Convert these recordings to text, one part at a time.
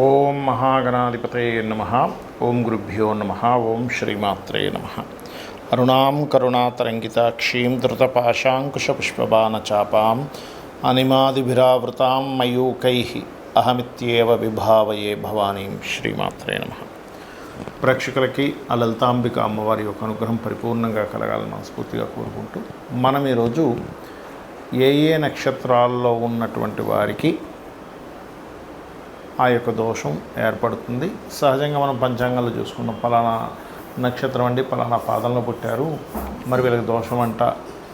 ఓం మహాగణాధిపతయే నమః. ఓం గురుభ్యో నమః. ఓం శ్రీమాత్రే నమః. అరుణాం కరుణాతరంగితాక్షీం ధృతపాశాంకుశపుష్పబాణచాపాం అనిమాదిభిరావృతాం మయూకైః అహమిత్యేవ విభావయే భవానీం. శ్రీమాత్రే నమః. ప్రేక్షకులకి ఆ లలితాంబిక అమ్మవారి యొక్క అనుగ్రహం పరిపూర్ణంగా కలగాలని మనస్ఫూర్తిగా కోరుకుంటూ మనం ఈరోజు ఏ నక్షత్రాల్లో ఉన్నటువంటి వారికి ఆ యొక్క దోషం ఏర్పడుతుంది. సహజంగా మనం పంచాంగాలు చూసుకున్నాం, పలానా నక్షత్రం అండి పలానా పాదంలో పుట్టారు, మరి వీళ్ళకి దోషం అంట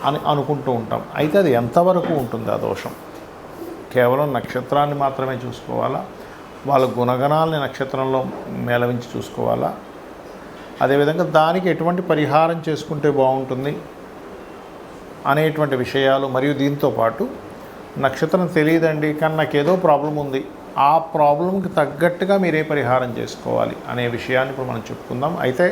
అని అనుకుంటూ ఉంటాం. అయితే అది ఎంతవరకు ఉంటుంది ఆ దోషం? కేవలం నక్షత్రాన్ని మాత్రమే చూసుకోవాలా? వాళ్ళ గుణగణాలని నక్షత్రంలో మేళవించి చూసుకోవాలా? అదేవిధంగా దానికి ఎటువంటి పరిహారం చేసుకుంటే బాగుంటుంది అనేటువంటి విషయాలు, మరియు దీంతోపాటు నక్షత్రం తెలియదండి కానీ నాకు ఏదో ప్రాబ్లం ఉంది, ఆ ప్రాబ్లంకి తగ్గట్టుగా మీరే పరిహారం చేసుకోవాలి అనే విషయాన్ని ఇప్పుడు మనం చెప్పుకుందాం. అయితే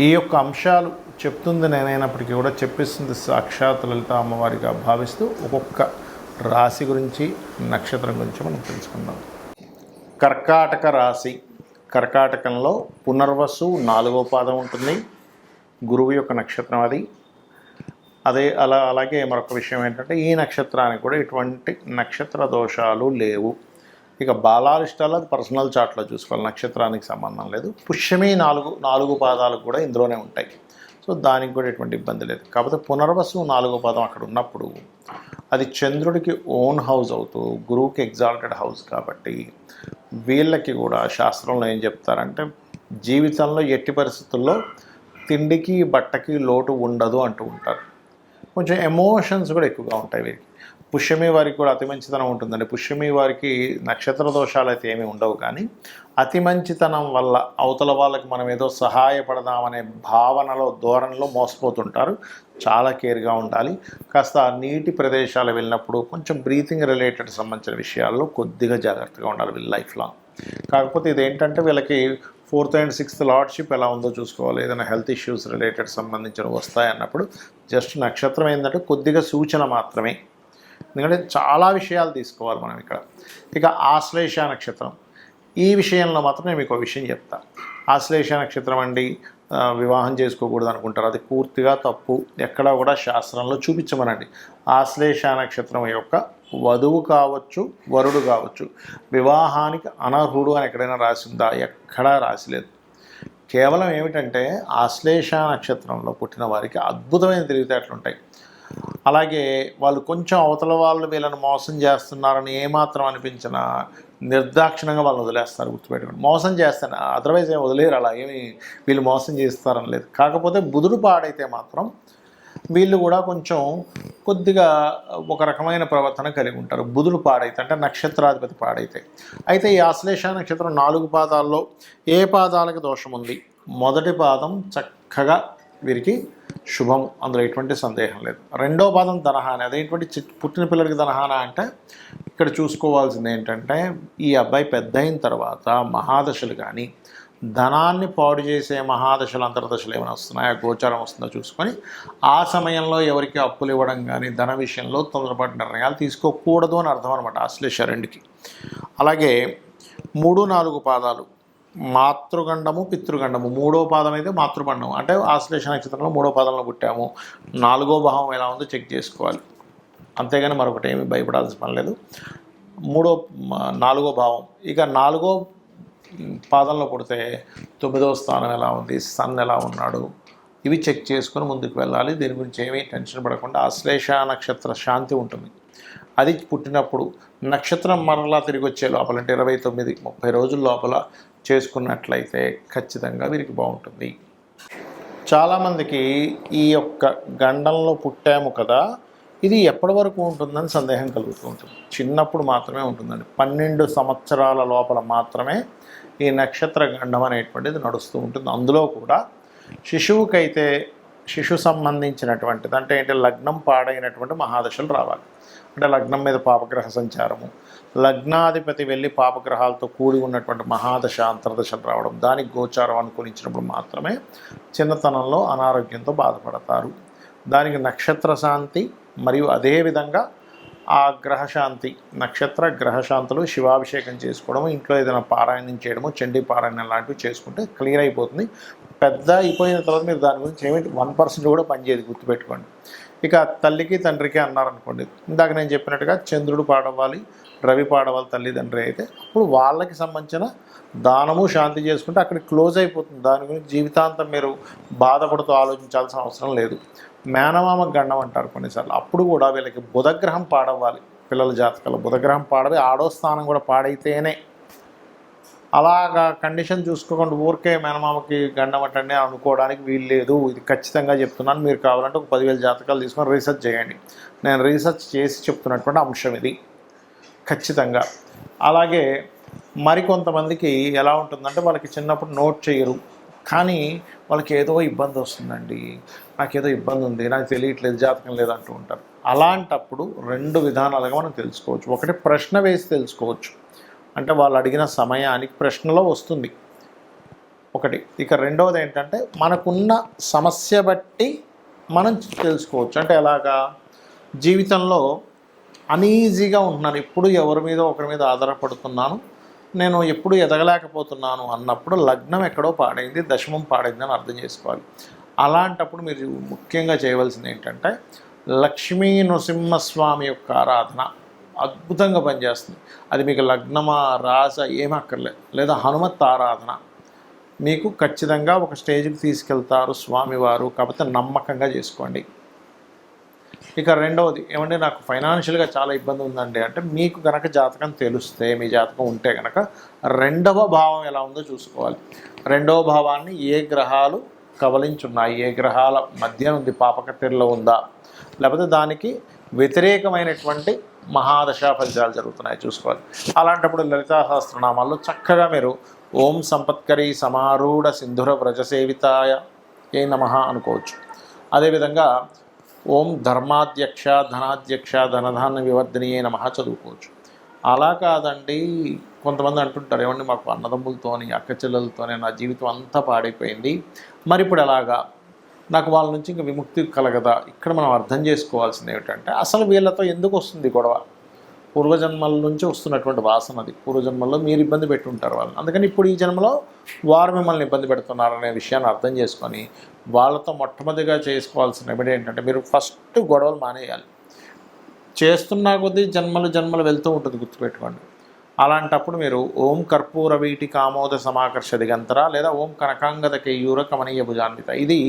ఈ యొక్క అంశాలు చెప్తుంది నేనైనప్పటికీ కూడా చెప్పిస్తుంది సాక్షాత్ లలిత అమ్మవారిగా భావిస్తూ ఒక్కొక్క రాశి గురించి, నక్షత్రం గురించి మనం తెలుసుకుందాం. కర్కాటక రాశి. కర్కాటకంలో పునర్వసు 4వ పాదం ఉంటుంది. గురువు యొక్క నక్షత్రం అది. అలాగే మరొక విషయం ఏంటంటే ఈ నక్షత్రానికి కూడా ఎటువంటి నక్షత్ర దోషాలు లేవు. ఇక బాలారిష్టాలు అది పర్సనల్ చార్ట్లో చూసుకోవాలి, నక్షత్రానికి సంబంధం లేదు. పుష్యమి 4 పాదాలు కూడా ఇందులోనే ఉంటాయి. సో దానికి కూడా ఎటువంటి ఇబ్బంది లేదు. కాకపోతే పునర్వసు 4వ పాదం అక్కడ ఉన్నప్పుడు అది చంద్రుడికి ఓన్ హౌస్ అవుతూ గురువుకి ఎగ్జాల్టెడ్ హౌస్ కాబట్టి వీళ్ళకి కూడా శాస్త్రంలో ఏం చెప్తారంటే జీవితంలో ఎట్టి పరిస్థితుల్లో తిండికి బట్టకి లోటు ఉండదు అంటూ ఉంటారు. కొంచెం ఎమోషన్స్ కూడా ఎక్కువగా ఉంటాయి వీరికి. పుష్యమి వారికి కూడా అతి మంచితనం ఉంటుందండి. పుష్యమి వారికి నక్షత్ర దోషాలు అయితే ఏమీ ఉండవు, కానీ అతి మంచితనం వల్ల అవతల వాళ్ళకి మనం ఏదో సహాయపడదామనే భావనలో, ధోరణిలో మోసపోతుంటారు. చాలా కేర్గా ఉండాలి. కాస్త నీటి ప్రదేశాలు వెళ్ళినప్పుడు కొంచెం బ్రీతింగ్ రిలేటెడ్ సంబంధించిన విషయాల్లో కొద్దిగా జాగ్రత్తగా ఉండాలి వీళ్ళ లైఫ్ లాంగ్. కాకపోతే ఇదేంటంటే వీళ్ళకి 4th and 6th లార్డ్షిప్ ఎలా ఉందో చూసుకోవాలి. ఏదైనా హెల్త్ ఇష్యూస్ రిలేటెడ్ సంబంధించినవి వస్తాయన్నప్పుడు జస్ట్ నక్షత్రం ఏంటంటే కొద్దిగా సూచన మాత్రమే, ఎందుకంటే చాలా విషయాలు తీసుకోవాలి మనం ఇక్కడ. ఇక ఆశ్లేష నక్షత్రం, ఈ విషయంలో మాత్రం నేను మీకు ఒక విషయం చెప్తాను. ఆశ్లేష నక్షత్రం అండి వివాహం చేసుకోకూడదు అనుకుంటారు, అది పూర్తిగా తప్పు. ఎక్కడా కూడా శాస్త్రంలో చూపించమనండి. ఆశ్లేష నక్షత్రం యొక్క వధువు కావచ్చు, వరుడు కావచ్చు, వివాహానికి అనర్హుడు అని ఎక్కడైనా రాసిందా? ఎక్కడా రాసిలేదు. కేవలం ఏమిటంటే ఆశ్లేష నక్షత్రంలో పుట్టిన వారికి అద్భుతమైన తెలివితేటలు ఉంటాయి. అలాగే వాళ్ళు కొంచెం అవతల వాళ్ళు వీళ్ళని మోసం చేస్తున్నారని ఏమాత్రం అనిపించినా నిర్దాక్షిణంగా వాళ్ళని వదిలేస్తారు. గుర్తుపెట్టుకోండి, మోసం చేస్తాను, అదర్వైజ్ ఏమి వదిలేరు, అలా ఏమి వీళ్ళు మోసం చేస్తారని లేదు. కాకపోతే బుధుడు పాడైతే మాత్రం వీళ్ళు కూడా కొంచెం కొద్దిగా ఒక రకమైన ప్రవర్తన కలిగి ఉంటారు. బుధుడు పాడైతే అంటే నక్షత్రాధిపతి పాడైతే. అయితే ఈ ఆశ్లేష నక్షత్రం 4 పాదాల్లో ఏ పాదాలకు దోషం ఉంది? మొదటి పాదం చక్కగా వీరికి శుభం, అందులో ఎటువంటి సందేహం లేదు. 2వ పాదం ధనహాని, అదేంటి పుట్టిన పిల్లలకి ధనహాన అంటే ఇక్కడ చూసుకోవాల్సింది ఏంటంటే ఈ అబ్బాయి పెద్ద అయిన తర్వాత మహాదశలు కానీ ధనాన్ని పాడు చేసే మహాదశలు, అంతర్దశలు ఏమైనా వస్తున్నాయా, గోచారం వస్తుందో చూసుకొని ఆ సమయంలో ఎవరికి అప్పులు ఇవ్వడం కానీ ధన విషయంలో తొందరపాటు నిర్ణయాలు తీసుకోకూడదు అని అర్థం అనమాట ఆశ్లేష 2కి. అలాగే 3, 4 పాదాలు మాతృగండము, పితృగండము. 3వ పాదం అయితే మాతృగండం అంటే ఆశ్లేష నక్షత్రంలో 3వ పాదంలో పుట్టాము, 4వ భావం ఎలా ఉందో చెక్ చేసుకోవాలి, అంతేగాని మరొకటి ఏమి భయపడాల్సిన పని లేదు. 4వ భావం, ఇక 4వ పాదంలో పుడితే 9వ స్థానం ఎలా ఉంది, సన్ ఎలా ఉన్నాడు, ఇవి చెక్ చేసుకొని ముందుకు వెళ్ళాలి. దీని గురించి ఏమీ టెన్షన్ పడకుండా ఆశ్లేష నక్షత్ర శాంతి ఉంటుంది. అది పుట్టినప్పుడు నక్షత్రం మరలా తిరిగి వచ్చే లోపల అంటే 29-30 రోజుల లోపల చేసుకున్నట్లయితే ఖచ్చితంగా వీరికి బాగుంటుంది. చాలామందికి ఈ యొక్క గండంలో పుట్టాము కదా, ఇది ఎప్పటి వరకు ఉంటుందని సందేహం కలుగుతూ ఉంటుంది. చిన్నప్పుడు మాత్రమే ఉంటుందండి. 12 సంవత్సరాల లోపల మాత్రమే ఈ నక్షత్ర గండం అనేటువంటిది నడుస్తూ ఉంటుంది. అందులో కూడా శిశువుకైతే శిశు సంబంధించినటువంటిది అంటే ఏంటి, లగ్నం పాడైనటువంటి మహాదశలు రావాలి. అంటే లగ్నం మీద పాపగ్రహ సంచారము, లగ్నాధిపతి వెళ్ళి పాపగ్రహాలతో కూడి ఉన్నటువంటి మహాదశ, అంతర్దశలు రావడం, దానికి గోచారం అనుకూలించినప్పుడు మాత్రమే చిన్నతనంలో అనారోగ్యంతో బాధపడతారు. దానికి నక్షత్ర శాంతి మరియు అదేవిధంగా ఆ గ్రహశాంతి, నక్షత్ర గ్రహశాంతులు శివాభిషేకం చేసుకోవడము, ఇంట్లో ఏదైనా పారాయణం చేయడము, చండీ పారాయణం లాంటివి చేసుకుంటే క్లియర్ అయిపోతుంది. పెద్ద అయిపోయిన తర్వాత మీరు దాని గురించి ఏమిటి 1% కూడా పనిచేయదు, గుర్తుపెట్టుకోండి. ఇక తల్లికి తండ్రికి అన్నారనుకోండి, ఇందాక నేను చెప్పినట్టుగా చంద్రుడు పాడవాలి, రవి పాడవాలి తల్లిదండ్రి అయితే, అప్పుడు వాళ్ళకి సంబంధించిన దానము శాంతి చేసుకుంటే అక్కడ క్లోజ్ అయిపోతుంది. దాని గురించి జీవితాంతం మీరు బాధపడుతూ ఆలోచించాల్సిన అవసరం లేదు. మేనమామ గండం అంటారు కొన్నిసార్లు, అప్పుడు కూడా వీళ్ళకి బుధగ్రహం పాడవ్వాలి. పిల్లల జాతకాలు బుధగ్రహం పాడవి, ఆడో స్థానం కూడా పాడైతేనే. అలాగా కండిషన్ చూసుకోకుండా ఊరికే మేనమామకి గండం అంటే అనుకోవడానికి వీలు లేదు. ఇది ఖచ్చితంగా చెప్తున్నాను. మీరు కావాలంటే ఒక 10,000 జాతకాలు తీసుకొని రీసెర్చ్ చేయండి. నేను రీసెర్చ్ చేసి చెప్తున్నటువంటి అంశం ఇది ఖచ్చితంగా. అలాగే మరికొంతమందికి ఎలా ఉంటుందంటే, వాళ్ళకి చిన్నప్పుడు నోట్ చేయరు, కానీ వాళ్ళకి ఏదో ఇబ్బంది వస్తుందండి, నాకేదో ఇబ్బంది ఉంది, నాకు తెలియట్లేదు, జాతకం లేదంటూ ఉంటారు. అలాంటప్పుడు 2 విధానాలుగా మనం తెలుసుకోవచ్చు. ఒకటి ప్రశ్న వేసి తెలుసుకోవచ్చు, అంటే వాళ్ళు అడిగిన సమయానికి ప్రశ్నలో వస్తుంది ఒకటి. ఇక రెండవది ఏంటంటే, మనకున్న సమస్య బట్టి మనం తెలుసుకోవచ్చు. అంటే ఎలాగా, జీవితంలో అనీజీగా ఉంటున్నాను, ఎప్పుడు ఎవరి మీద ఒకరి మీద ఆధారపడుతున్నాను, నేను ఎప్పుడు ఎదగలేకపోతున్నాను అన్నప్పుడు లగ్నం ఎక్కడో పాడైంది, దశమం పాడైంది అని అర్థం చేసుకోవాలి. అలాంటప్పుడు మీరు ముఖ్యంగా చేయవలసింది ఏంటంటే, లక్ష్మీ నృసింహస్వామి యొక్క ఆరాధన అద్భుతంగా పనిచేస్తుంది. అది మీకు లగ్నమా రాస ఏమక్కర్లేదు, లేదా హనుమత్ ఆరాధన మీకు ఖచ్చితంగా ఒక స్టేజ్కి తీసుకెళ్తారు స్వామివారు. కాకపోతే నమ్మకంగా చేసుకోండి. ఇక రెండవది ఏమంటే, నాకు ఫైనాన్షియల్గా చాలా ఇబ్బంది ఉందండి అంటే, మీకు కనుక జాతకం తెలిస్తే, మీ జాతకం ఉంటే కనుక 2వ భావం ఎలా ఉందో చూసుకోవాలి. 2వ భావాన్ని ఏ గ్రహాలు కవలించున్నాయి, ఏ గ్రహాల మధ్య ఉంది, పాపకట్టెల్లో ఉందా, లేకపోతే దానికి వ్యతిరేకమైనటువంటి మహాదశా ఫలితాలు జరుగుతున్నాయి చూసుకోవాలి. అలాంటప్పుడు లలితా సహస్రనామాల్లో చక్కగా మీరు ఓం సంపత్కరీ సమారూఢ సింధుర వ్రజసేవితాయ ఏ నమః అనుకోవచ్చు. అదేవిధంగా ఓం ధర్మాధ్యక్ష ధనాధ్యక్ష ధనధాన్య వివర్ధనీయే నమః చదువుకోవచ్చు. అలా కాదండి, కొంతమంది అంటుంటారు, ఏమండి మాకు అన్నదమ్ములతోని అక్క చెల్లెలతోనే నా జీవితం అంతా పాడైపోయింది, మరి ఇప్పుడు ఎలాగా, నాకు వాళ్ళ నుంచి ఇంకా విముక్తి కలగదా. ఇక్కడ మనం అర్థం చేసుకోవాల్సింది ఏమిటంటే, అసలు వీళ్ళతో ఎందుకు వస్తుంది గొడవ, పూర్వజన్మల నుంచి వస్తున్నటువంటి వాసన అది. పూర్వజన్మల్లో మీరు ఇబ్బంది పెట్టుంటారు వాళ్ళని, అందుకని ఇప్పుడు ఈ జన్మలో వారు మిమ్మల్ని ఇబ్బంది పెడుతున్నారనే విషయాన్ని అర్థం చేసుకొని వాళ్ళతో మొట్టమొదటిగా చేసుకోవాల్సిన రెమెడీ ఏంటంటే, మీరు ఫస్ట్ గొడవలు మానేయాలి. చేస్తున్నా కొద్దీ జన్మలు వెళ్తూ ఉంటుంది, గుర్తుపెట్టుకోండి. అలాంటప్పుడు మీరు ఓం కర్పూర వీటి కామోద సమాకర్ష దిగంతర, లేదా ఓం కనకాంగద కేయూర కమనీయ భుజాన్విత, ఇది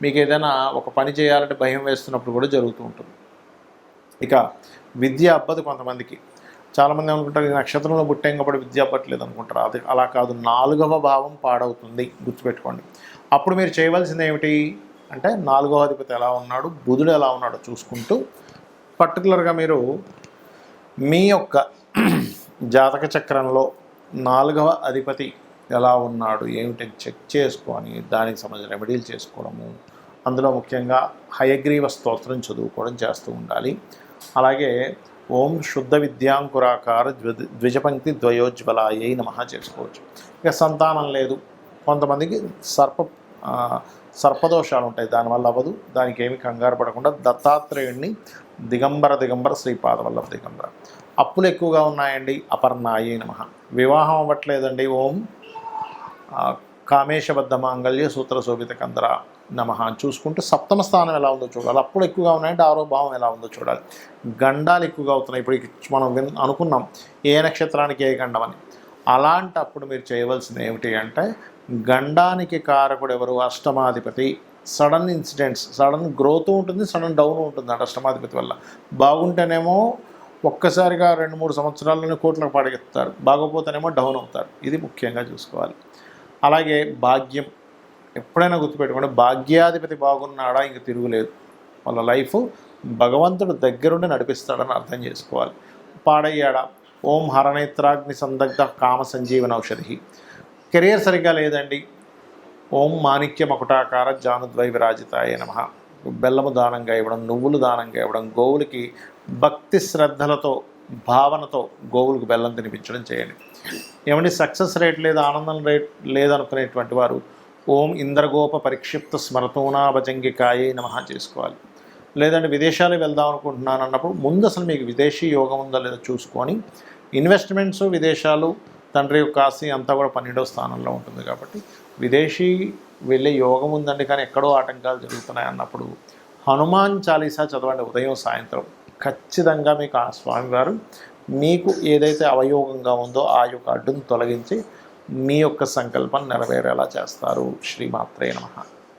మీకు ఏదైనా ఒక పని చేయాలంటే భయం వేస్తున్నప్పుడు కూడా జరుగుతూ ఉంటుంది. ఇక విద్య అబ్బదు కొంతమందికి. చాలామంది అనుకుంటారు, ఈ నక్షత్రంలో పుట్టాం కాబట్టి విద్య అవ్వట్లేదు అనుకుంటారు. అది అలా కాదు, 4వ భావం పాడవుతుంది, గుర్తుపెట్టుకోండి. అప్పుడు మీరు చేయవలసింది ఏమిటి అంటే, 4వ అధిపతి ఎలా ఉన్నాడు, బుధుడు ఎలా ఉన్నాడో చూసుకుంటూ పర్టికులర్గా మీరు మీ యొక్క జాతక చక్రంలో 4వ అధిపతి ఎలా ఉన్నాడు ఏమిటి చెక్ చేసుకొని దానికి సంబంధించిన రెమెడీలు చేసుకోవడము, అందులో ముఖ్యంగా హయగ్రీవ స్తోత్రం చదువుకోవడం చేస్తూ ఉండాలి. అలాగే ఓం శుద్ధ విద్యాంకురాకార ద్విజపంక్తి ద్వయోజ్వలాయై నమః చేసుకోవచ్చు. ఇక సంతానం లేదు, కొంతమందికి సర్పదోషాలు ఉంటాయి, దానివల్ల అవ్వదు, దానికి ఏమి కంగారు పడకుండా దత్తాత్రేయుడిని దిగంబర శ్రీపాదవల్లభ దిగంబర. అప్పులు ఎక్కువగా ఉన్నాయండి, అపర్ణాయై నమః. వివాహం అవ్వట్లేదండి, ఓం కామేశబద్ధ మాంగళ్య సూత్ర శోభిత కందర నమః చూసుకుంటూ 7వ స్థానం ఎలా ఉందో చూడాలి. అప్పులు ఎక్కువగా ఉన్నాయంటే 6వ భావం ఎలా ఉందో చూడాలి. గండాలు ఎక్కువగా అవుతున్నాయి, ఇప్పుడు మనం అనుకున్నాం ఏ నక్షత్రానికి ఏ గండం అని. అలాంటప్పుడు మీరు చేయవలసింది ఏమిటి అంటే, గండానికి కారకుడు ఎవరు, అష్టమాధిపతి. సడన్ ఇన్సిడెంట్స్, సడన్ గ్రోత్ ఉంటుంది, సడన్ డౌన్ ఉంటుంది అంటే అష్టమాధిపతి వల్ల. బాగుంటేనేమో ఒక్కసారిగా 2-3 సంవత్సరాల్లోనే కోట్లకు పడగెత్తారు, బాగోపోతేనేమో డౌన్ అవుతారు. ఇది ముఖ్యంగా చూసుకోవాలి. అలాగే భాగ్యం, ఎప్పుడైనా గుర్తుపెట్టుకోండి, భాగ్యాధిపతి బాగున్నాడా ఇంక తిరుగులేదు, వాళ్ళ లైఫ్ భగవంతుడు దగ్గరుండి నడిపిస్తాడని అర్థం చేసుకోవాలి. పాడయ్యాడా, ఓం హరనేత్రాగ్ని సందగ్ధ కామ సంజీవన ఔషధి. కెరియర్ సరిగ్గా లేదండి, ఓం మాణిక్య మకుటాకార జానుద్వై విరాజితాయ నమః. బెల్లము దానంగా ఇవ్వడం, నువ్వులు దానంగా ఇవ్వడం, గోవులకి భక్తి శ్రద్ధలతో భావనతో గోవులకు బెల్లం తినిపించడం చేయండి. ఏమంటే సక్సెస్ రేట్ లేదు, ఆనందం రేట్ లేదనుకునేటువంటి వారు ఓం ఇంద్రగోప పరిక్షిప్త స్మరతోనాభజంగికాయే నమః చేసుకోవాలి. లేదంటే విదేశాలకు వెళ్దాం అనుకుంటున్నాను అన్నప్పుడు ముందు అసలు మీకు విదేశీ యోగం ఉందో లేదో చూసుకొని ఇన్వెస్ట్మెంట్స్ విదేశాలు తండ్రి యొక్క ఆస్తి అంతా కూడా 12వ స్థానంలో ఉంటుంది కాబట్టి విదేశీ వెళ్ళే యోగం ఉందండి కానీ ఎక్కడో ఆటంకాలు జరుగుతున్నాయి అన్నప్పుడు హనుమాన్ చాలీసా చదవండి ఉదయం సాయంత్రం. ఖచ్చితంగా మీకు ఆ స్వామివారు మీకు ఏదైతే అవయోగంగా ఉందో ఆ యొక్క అడ్డును తొలగించి మీ యొక్క సంకల్పం నెరవేరేలా చేస్తారు. శ్రీమాత్రే నమః.